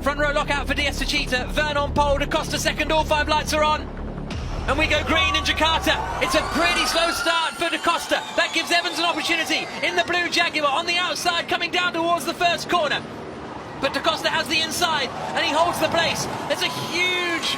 Front row lockout for Diaz Chita. Vern on pole, Da Costa second, all 5 lights are on. And we go green in Jakarta. It's a pretty slow start for Da Costa. That gives Evans an opportunity in the blue Jaguar on the outside, coming down towards the first corner. But Da Costa has the inside and he holds the place. There's a huge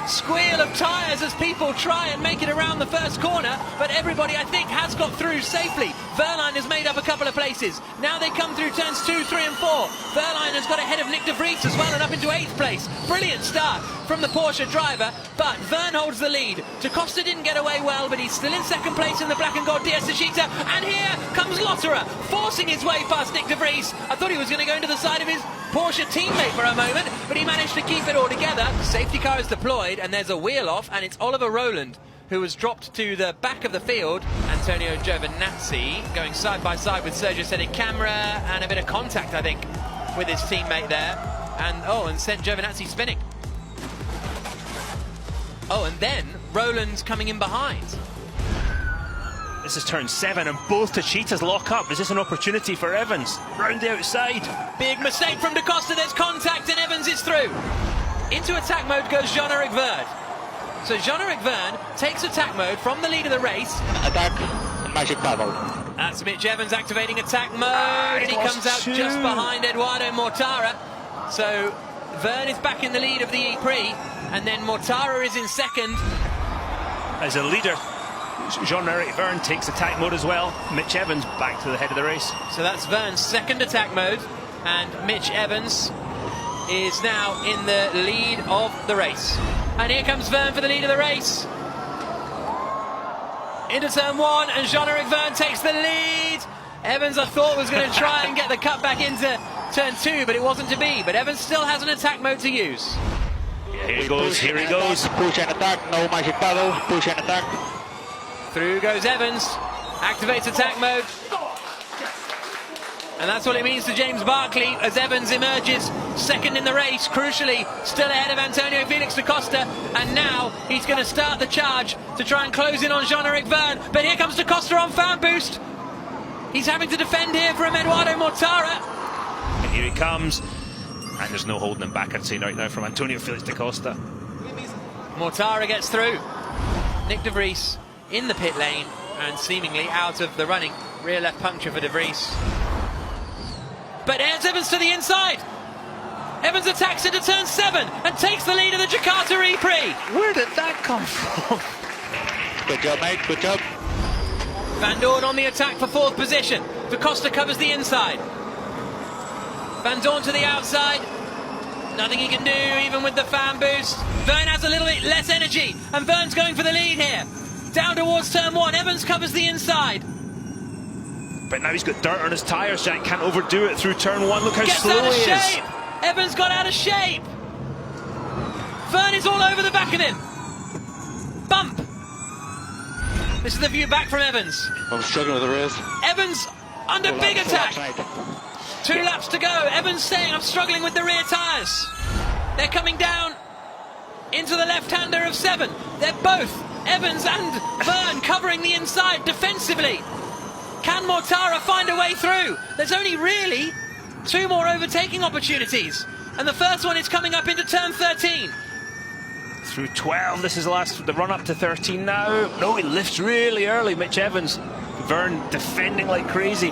squeal of tyres as people try and make it around the first corner, but everybody, I think, has got through safely. Verline has made up a couple of places. Now they come through turns 2, 3 and 4. Verline has got ahead of Nick de Vries as well and up into 8th place. Brilliant start from the Porsche driver, but Vern holds the lead. Da Costa didn't get away well, but he's still in 2nd place in the black and gold Diaz Chita. And here comes Lotterer, forcing his way past Nick de Vries. I thought he was going to go into the side of his Porsche teammate for a moment, but he managed to keep it all together. Safety car is deployed and there's a wheel off, and it's Oliver Rowland who was dropped to the back of the field. Antonio Giovinazzi going side by side with Sergio Sedicamera, and a bit of contact, I think, with his teammate there. And sent Giovinazzi spinning. And then Rowland's coming in behind. This is turn 7 and both Tachitas lock up. Is this an opportunity for Evans? Round the outside. Big mistake from Da Costa, there's contact and Evans is through. Into attack mode goes Jean-Eric Verne. So Jean-Eric Verne takes attack mode from the lead of the race. Attack, magic bubble. That's Mitch Evans activating attack mode, and he comes out just behind Eduardo Mortara. So Verne is back in the lead of the E-Prix, and then Mortara is in 2nd. As a leader, Jean-Eric Verne takes attack mode as well. Mitch Evans back to the head of the race. So that's Verne's 2nd attack mode, and Mitch Evans is now in the lead of the race. And here comes Verne for the lead of the race. Into turn 1, and Jean-Eric Verne takes the lead. Evans, I thought, was going to try and get the cut back into turn 2, but it wasn't to be. But Evans still has an attack mode to use. Yeah, here he goes, here he goes. Push and attack, no magic bubble, push and attack. Through goes Evans, activates attack mode. And that's what it means to James Barclay as Evans emerges 2nd in the race, crucially still ahead of Antonio Felix da Costa. And now he's going to start the charge to try and close in on Jean-Eric Verne. But here comes da Costa on fan boost. He's having to defend here from Eduardo Mortara. And here he comes. And there's no holding him back, I'd say, right now from Antonio Felix da Costa. Mortara gets through. Nick de Vries in the pit lane and seemingly out of the running. Rear left puncture for de Vries. But here's Evans to the inside. Evans attacks into turn 7 and takes the lead of the Jakarta E-Prix. Where did that come from? Good job, mate, good job. Van Doorn on the attack for 4th position. Da Costa covers the inside. Van Doorn to the outside. Nothing he can do, even with the fan boost. Verne has a little bit less energy, and Verne's going for the lead here. Down towards turn 1, Evans covers the inside. But now he's got dirt on his tyres, Jack can't overdo it through turn 1. Look how Gets slow out of he is. shape. Evans got out of shape. Verne is all over the back of him. Bump. This is the view back from Evans. I'm struggling with the race. Evans under big attack. 2 laps to go. Evans saying, I'm struggling with the rear tyres. They're coming down into the left-hander of 7. They're both, Evans and Verne, covering the inside defensively. Can Mortara find a way through? There's only really 2 more overtaking opportunities. And the first one is coming up into turn 13. Through 12, this is the run up to 13 now. No, he lifts really early, Mitch Evans. Verne defending like crazy.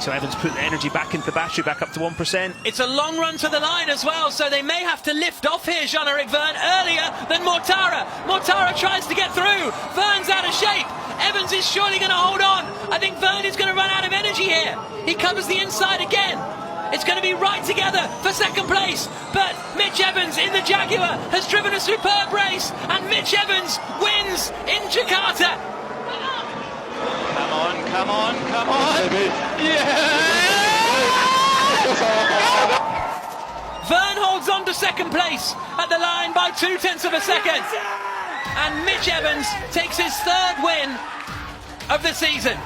So Evans put the energy back into the battery, back up to 1%. It's a long run to the line as well, so they may have to lift off here, Jean-Eric Verne, earlier than Mortara. Mortara tries to get through. Verne's out of shape. Evans is surely going to hold on. I think Verne is going to run out of energy here. He covers the inside again. It's going to be right together for 2nd place. But Mitch Evans in the Jaguar has driven a superb race, and Mitch Evans wins in Jakarta. Come on, come on, come on. Yeah! Verne holds on to 2nd place at the line by 0.2 of a second. And Mitch Evans takes his 3rd win of the season.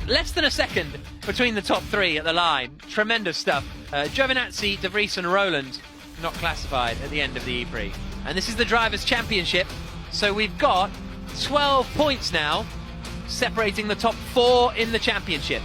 Less than a second between the top 3 at the line. Tremendous stuff. Giovinazzi, de Vries and Rowland not classified at the end of the E-Prix. And this is the Drivers' Championship. So we've got 12 points now separating the top 4 in the championship.